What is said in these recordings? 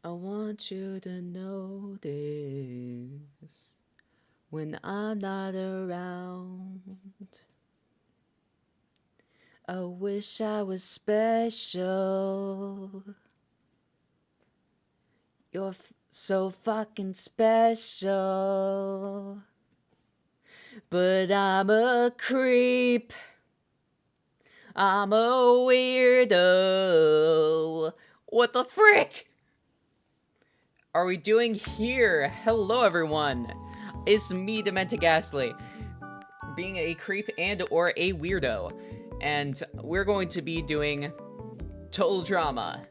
I want you to know this when I'm not around. I wish I was special. You're so fucking special. But I'm a creep. I'm a weirdo. What the frick are we doing here? Hello, everyone. It's me, DementedGastly, being a creep and or a weirdo. And we're going to be doing Total Drama.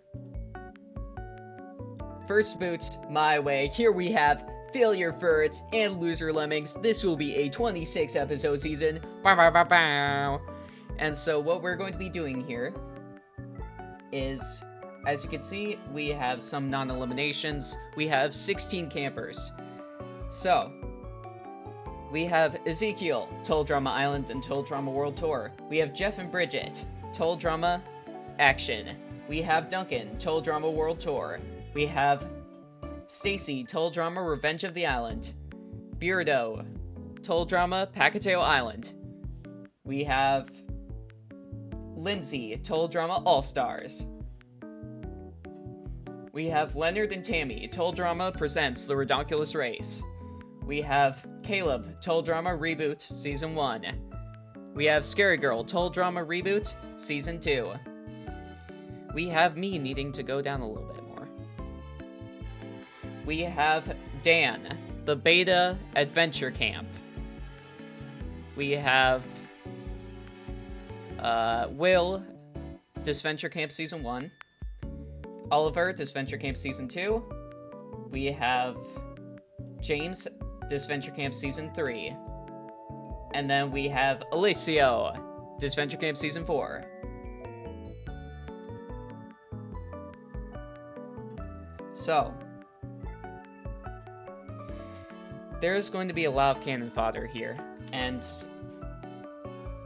First boots my way. Here we have Failure Furts and Loser Lemmings. This will be a 26 episode season. Bow, bow, bow, bow. And so what we're going to be doing here is, as you can see, we have some non-eliminations. We have 16 campers. So, we have Ezekiel, Total Drama Island and Total Drama World Tour. We have Jeff and Bridget, Total Drama Action. We have Duncan, Total Drama World Tour. We have Stacy, Total Drama Revenge of the Island. Beardo, Total Drama Pacateo Island. We have Lindsay, Total Drama All-Stars. We have Leonard and Tammy, Total Drama Presents The Redonkulous Race. We have Caleb, Total Drama Reboot Season 1. We have Scary Girl, Total Drama Reboot Season 2. We have me needing to go down a little bit more. We have Dan, the Beta Adventure Camp. We have Will, Disventure Camp Season 1. Oliver, Disventure Camp Season 2. We have James, Disventure Camp Season 3. And then we have Alessio, Disventure Camp Season 4. So, there's going to be a lot of cannon fodder here, and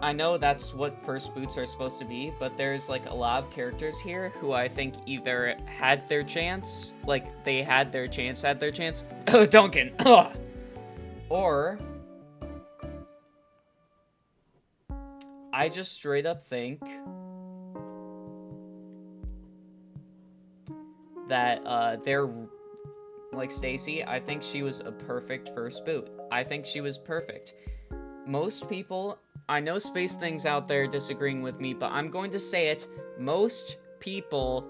I know that's what first boots are supposed to be, but there's like a lot of characters here who I think either had their chance, like they had their chance, oh, Duncan, ugh. Or I just straight up think that they're like Stacy. I think she was a perfect first boot. I think she was perfect. Most people, I know Space Thing's out there disagreeing with me, but I'm going to say it. Most people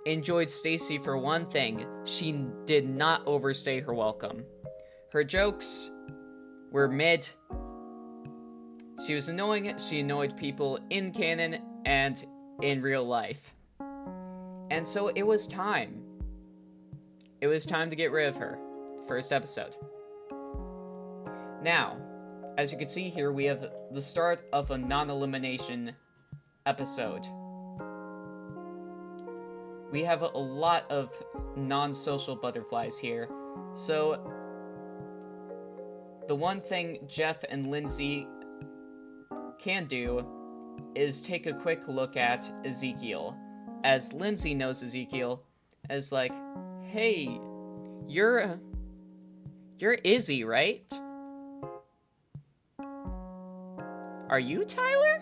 enjoyed Stacy for one thing. She did not overstay her welcome. Her jokes were mid. She was annoying. She annoyed people in canon and in real life. And so it was time. It was time to get rid of her. First episode. Now, as you can see here, we have the start of a non-elimination episode. We have a lot of non-social butterflies here. So, the one thing Jeff and Lindsay can do is take a quick look at Ezekiel. As Lindsay knows Ezekiel as like, hey, you're Izzy, right? Are you Tyler?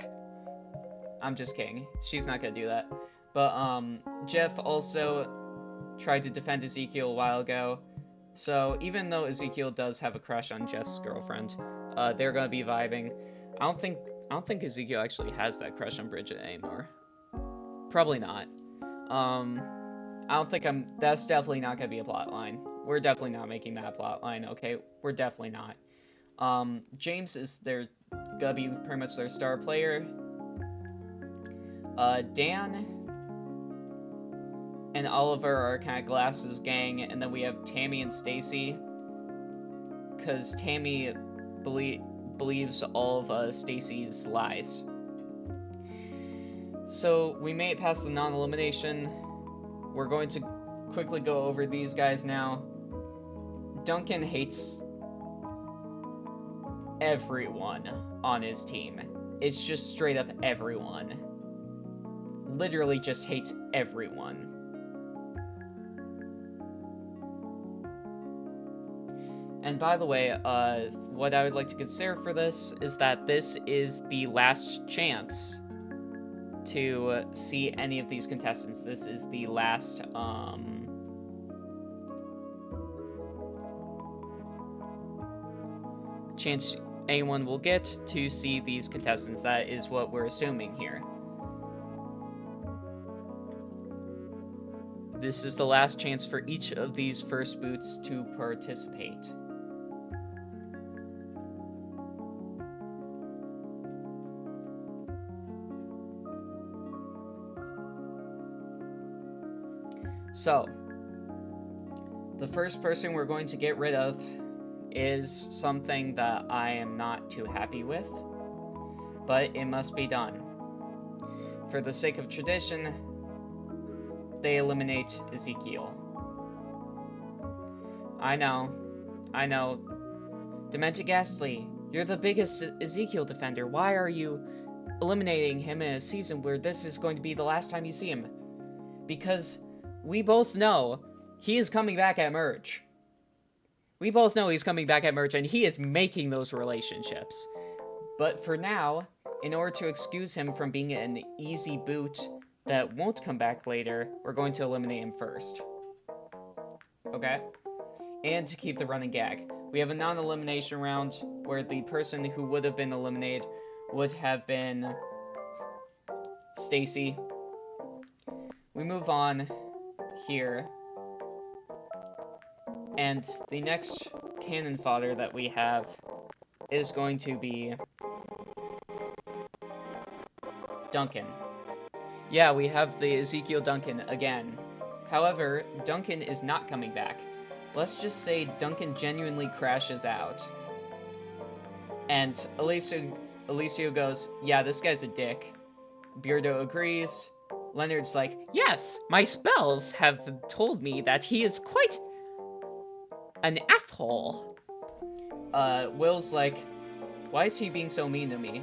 I'm just kidding. She's not gonna do that. But, Jeff also tried to defend Ezekiel a while ago. So, even though Ezekiel does have a crush on Jeff's girlfriend, they're gonna be vibing. I don't think Ezekiel actually has that crush on Bridget anymore. Probably not. That's definitely not gonna be a plot line. We're definitely not making that plot line, okay? We're definitely not. James is gonna be pretty much their star player. Dan and Oliver are kind of Glasses gang, and then we have Tammy and Stacy, because Tammy believes all of Stacy's lies. So we made it past the non-elimination. We're going to quickly go over these guys now. Duncan hates everyone on his team. It's just straight up everyone. Literally just hates everyone. And by the way, what I would like to consider for this is that this is the last chance to see any of these contestants. This is the last, chance anyone will get to see these contestants. That is what we're assuming here. This is the last chance for each of these first boots to participate. So, the first person we're going to get rid of is something that I am not too happy with, but it must be done. For the sake of tradition, they eliminate Ezekiel. I know. DementedGastly, you're the biggest Ezekiel defender. Why are you eliminating him in a season where this is going to be the last time you see him? Because we both know he is coming back at Merge. We both know he's coming back at Merge, and he is making those relationships. But for now, in order to excuse him from being an easy boot that won't come back later, we're going to eliminate him first. Okay? And to keep the running gag, we have a non-elimination round where the person who would have been eliminated would have been Stacy. We move on here. And the next cannon fodder that we have is going to be Duncan. Yeah, we have the Ezekiel Duncan again. However, Duncan is not coming back. Let's just say Duncan genuinely crashes out. And Alicio goes, yeah, this guy's a dick. Beardo agrees. Leonard's like, yes, my spells have told me that he is quite an asshole. Will's like, why is he being so mean to me?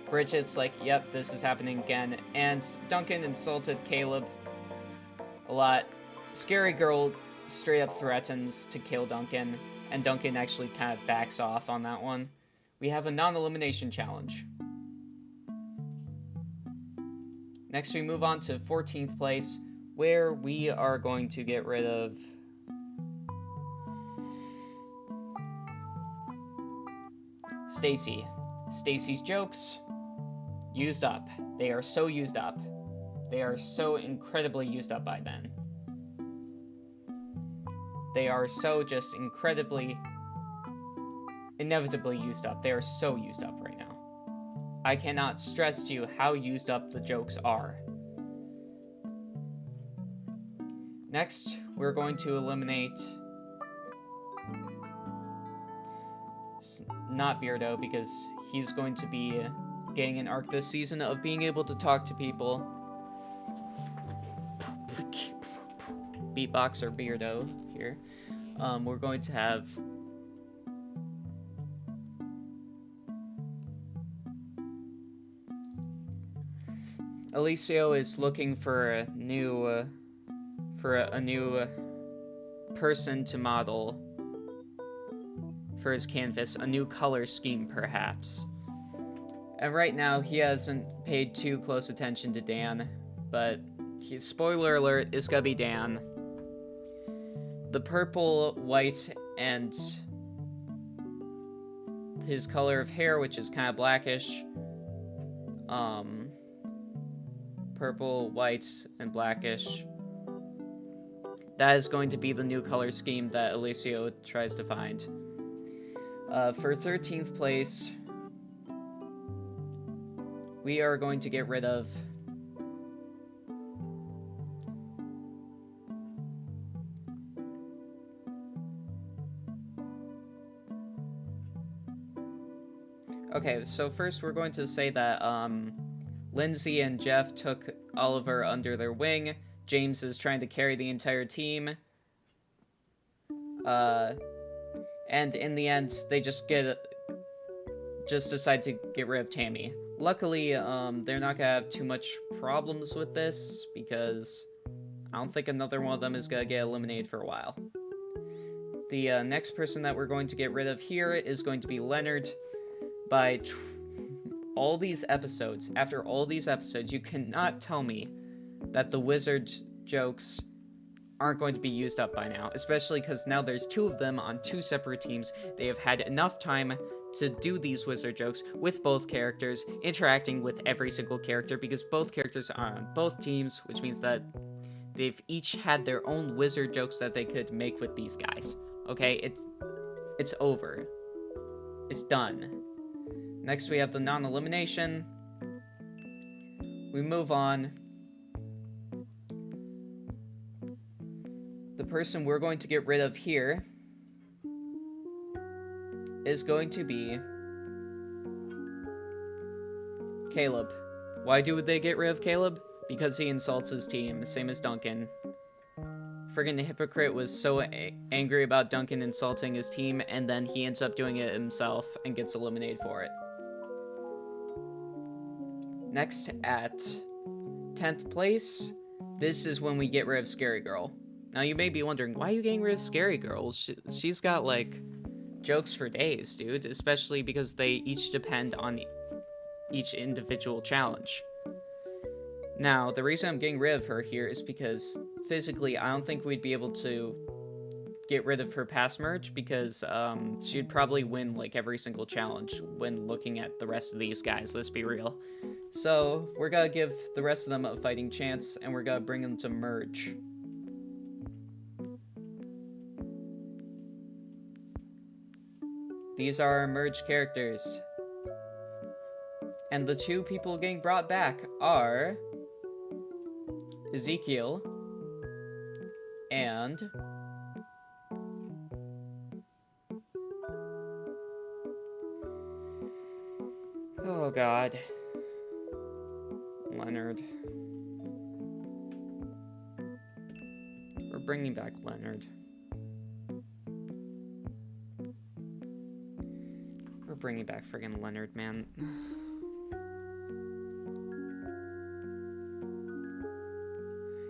Bridget's like, yep, this is happening again. And Duncan insulted Caleb a lot. Scary Girl straight up threatens to kill Duncan, and Duncan actually kind of backs off on that one. We have a non-elimination challenge. Next, we move on to 14th place, where we are going to get rid of Stacy. Stacy's jokes, used up. They are so used up. They are so incredibly used up by then. They are so just incredibly, inevitably used up. They are so used up right now. I cannot stress to you how used up the jokes are. Next, we're going to eliminate not Beardo, because he's going to be getting an arc this season of being able to talk to people. Beatboxer Beardo here. We're going to have Alicio is looking for a new person to model for his canvas, a new color scheme perhaps. And right now he hasn't paid too close attention to Dan, but spoiler alert, it's gonna be Dan. The purple, white, and his color of hair, which is kind of blackish. Purple, white, and blackish. That is going to be the new color scheme that Alicio tries to find. For 13th place, we are going to get rid of Okay, so first we're going to say that Lindsay and Jeff took Oliver under their wing. James is trying to carry the entire team. And in the end, they just decide to get rid of Tammy. Luckily, they're not gonna have too much problems with this, because I don't think another one of them is gonna get eliminated for a while. The next person that we're going to get rid of here is going to be Leonard. By all these episodes, after all these episodes, you cannot tell me that the wizard jokes aren't going to be used up by now, especially because now there's 2 of them on 2 separate teams. They have had enough time to do these wizard jokes with both characters, interacting with every single character, because both characters are on both teams, which means that they've each had their own wizard jokes that they could make with these guys. Okay, it's over. It's done. Next we have the non-elimination. We move on. The person we're going to get rid of here is going to be Caleb. Why do they get rid of Caleb? Because he insults his team, same as Duncan. Friggin' hypocrite was so angry about Duncan insulting his team, and then he ends up doing it himself and gets eliminated for it. Next, at 10th place, this is when we get rid of Scary Girl. Now, you may be wondering, why are you getting rid of Scary Girl? She's got, like, jokes for days, dude, especially because they each depend on each individual challenge. Now, the reason I'm getting rid of her here is because physically, I don't think we'd be able to get rid of her past merge, because she'd probably win like every single challenge when looking at the rest of these guys, let's be real. So, we're gonna give the rest of them a fighting chance, and we're gonna bring them to merge. These are our merge characters. And the 2 people getting brought back are Ezekiel and oh god, Leonard. We're bringing back Leonard. We're bringing back friggin' Leonard, man.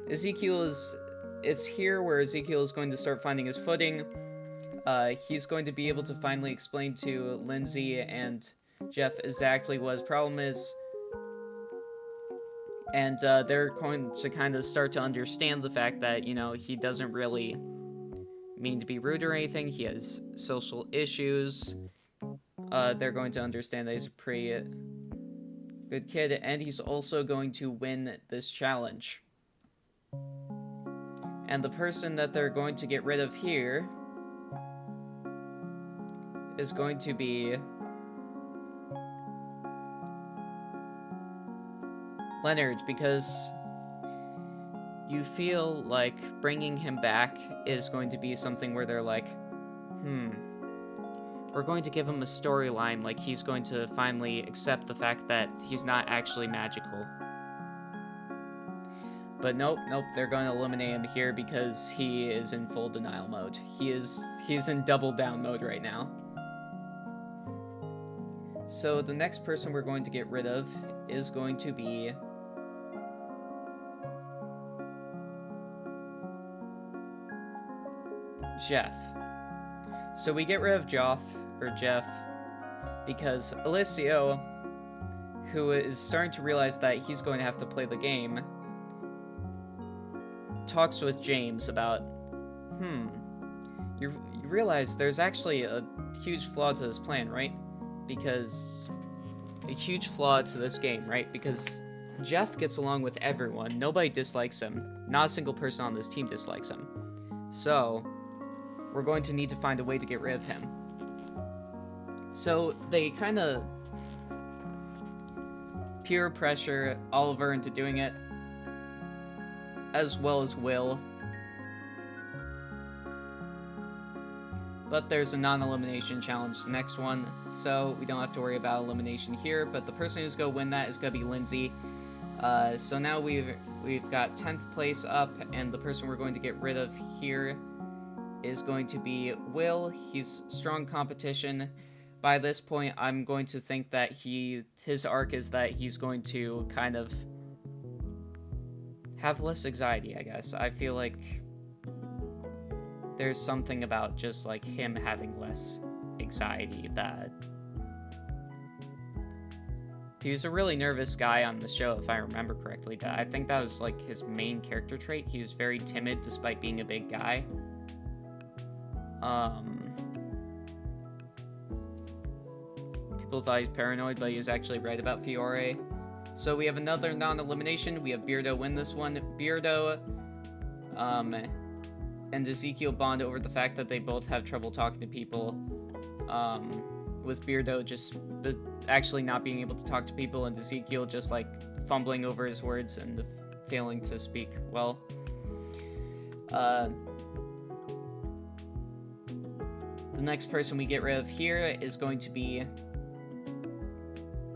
Ezekiel it's here where Ezekiel is going to start finding his footing. He's going to be able to finally explain to Lindsay and Jeff exactly what his problem is. And they're going to kind of start to understand the fact that, you know, he doesn't really mean to be rude or anything. He has social issues. They're going to understand that he's a pretty good kid, and he's also going to win this challenge. And the person that they're going to get rid of here is going to be Leonard, because you feel like bringing him back is going to be something where they're like, we're going to give him a storyline, like he's going to finally accept the fact that he's not actually magical. But nope, they're going to eliminate him here because he is in full denial mode. He's in double down mode right now. So the next person we're going to get rid of is going to be Jeff. So we get rid of Jeff, because Alessio, who is starting to realize that he's going to have to play the game, talks with James about, you realize there's actually a huge flaw to this plan, right? Because a huge flaw to this game, right? Because Jeff gets along with everyone. Nobody dislikes him. Not a single person on this team dislikes him. So, we're going to need to find a way to get rid of him. So, they kind of peer pressure Oliver into doing it, as well as Will. But there's a non-elimination challenge, the next one, so we don't have to worry about elimination here, but the person who's going to win that is going to be Lindsay. So now we've got 10th place up, and the person we're going to get rid of here is going to be Will. He's strong competition. By this point, I'm going to think that his arc is that he's going to kind of have less anxiety, I guess. I feel like there's something about just, like, him having less anxiety that... He was a really nervous guy on the show, if I remember correctly. I think that was, like, his main character trait. He was very timid despite being a big guy. People thought he was paranoid, but he was actually right about Fiore. So we have another non-elimination. We have Beardo win this one. Beardo and Ezekiel bond over the fact that they both have trouble talking to people. With Beardo just actually not being able to talk to people, and Ezekiel just, like, fumbling over his words and failing to speak well. The next person we get rid of here is going to be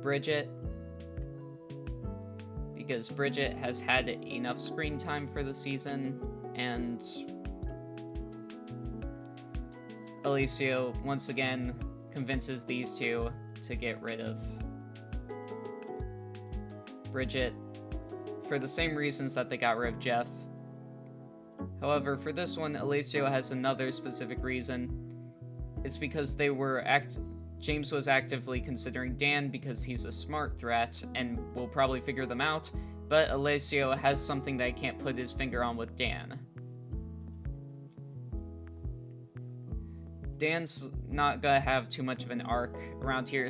Bridget, because Bridget has had enough screen time for the season, and Alessio once again convinces these two to get rid of Bridget for the same reasons that they got rid of Jeff. However, for this one, Alessio has another specific reason. It's because James was actively considering Dan because he's a smart threat and will probably figure them out, but Alessio has something that he can't put his finger on with Dan. Dan's not gonna have too much of an arc around here,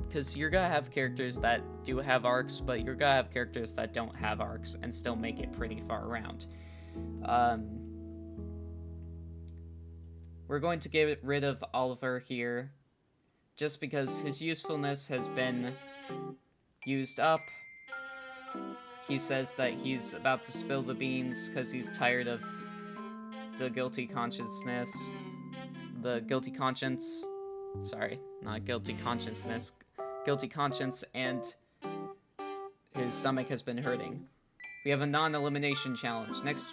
because you're gonna have characters that do have arcs, but you're gonna have characters that don't have arcs and still make it pretty far around. We're going to get rid of Oliver here, just because his usefulness has been used up. He says that he's about to spill the beans because he's tired of the guilty conscience, and his stomach has been hurting. We have a non-elimination challenge. Next,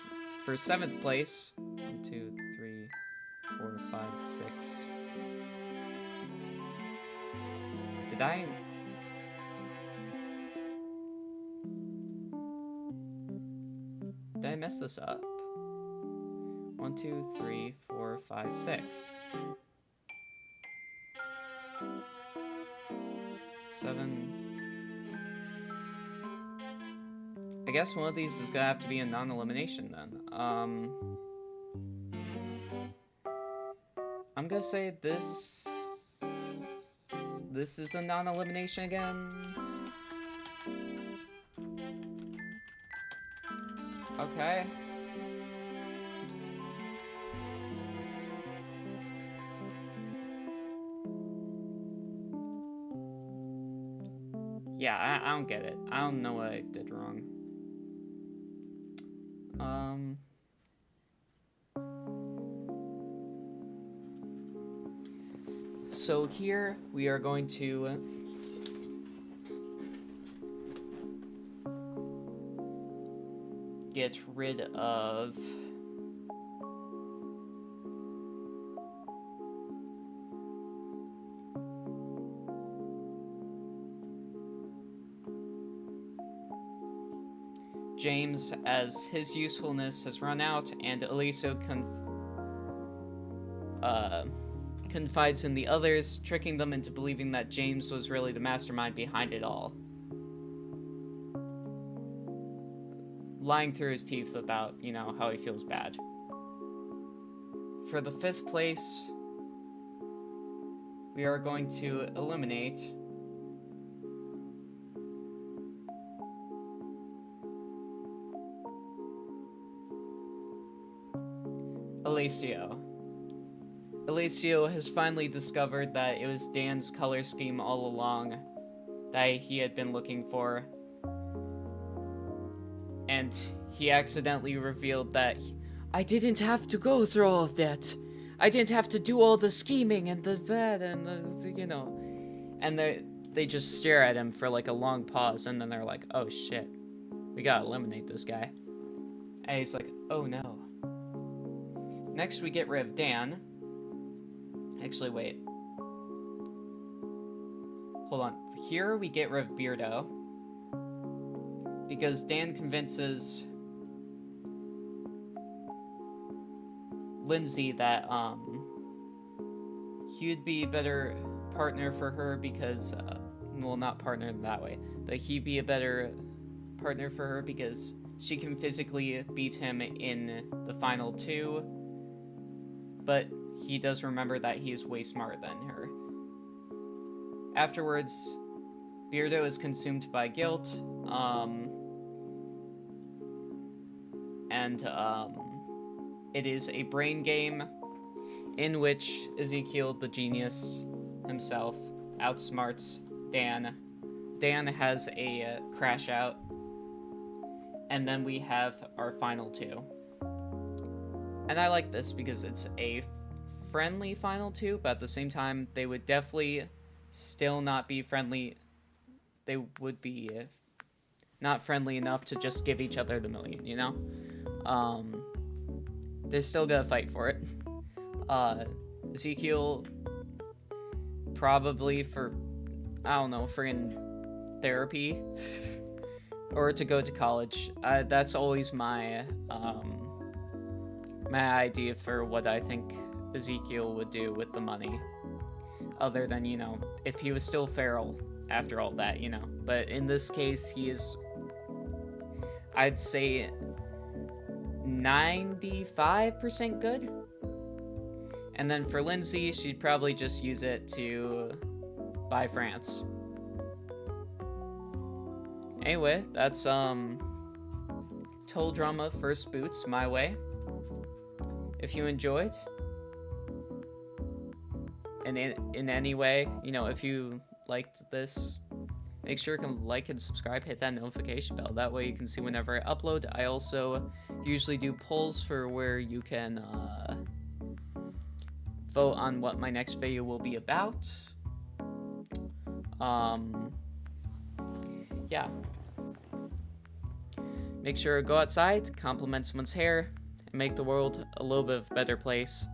for 7th place, 1, 2, 3, 4, 5, 6. Did I mess this up? 1, 2, 3, 4, 5, 6. 7. I guess one of these is gonna have to be a non-elimination then. I'm gonna say this is a non-elimination again. Okay. Yeah, I don't get it. I don't know what I did wrong. So here we are going to get rid of James, as his usefulness has run out, and Aliso confides in the others, tricking them into believing that James was really the mastermind behind it all. Lying through his teeth about, how he feels bad. For the 5th place, we are going to eliminate Alessio. Alessio has finally discovered that it was Dan's color scheme all along that he had been looking for. And he accidentally revealed that I didn't have to go through all of that. I didn't have to do all the scheming and the bad and the. And they just stare at him for like a long pause, and then they're like, oh shit, we gotta eliminate this guy. And he's like, oh no. Next we get rid of Dan. Actually, wait. Hold on. Here we get rid of Beardo. Because Dan convinces Lindsay that he'd be a better partner for her because well, not partner that way, but he'd be a better partner for her because she can physically beat him in the final 2, but he does remember that he is way smarter than her. Afterwards, Beardo is consumed by guilt, and it is a brain game in which Ezekiel, the genius himself, outsmarts Dan. Dan has a crash out, and then we have our final 2. And I like this because it's a friendly final 2, but at the same time, they would definitely still not be friendly. They would be not friendly enough to just give each other the million, you know? They're still gonna fight for it. Ezekiel, probably for, I don't know, friggin' therapy, or to go to college. That's always my, my idea for what I think Ezekiel would do with the money. Other than, you know, if he was still feral after all that, you know. But in this case, he is, I'd say, 95% good. And then for Lindsay, she'd probably just use it to buy France. Anyway, that's Total Drama First Boots my way. If you enjoyed, and in any way, you know, if you liked this, make sure you can like and subscribe, hit that notification bell. That way you can see whenever I upload. I also usually do polls for where you can vote on what my next video will be about. Yeah. Make sure to go outside, compliment someone's hair, and make the world a little bit of a better place.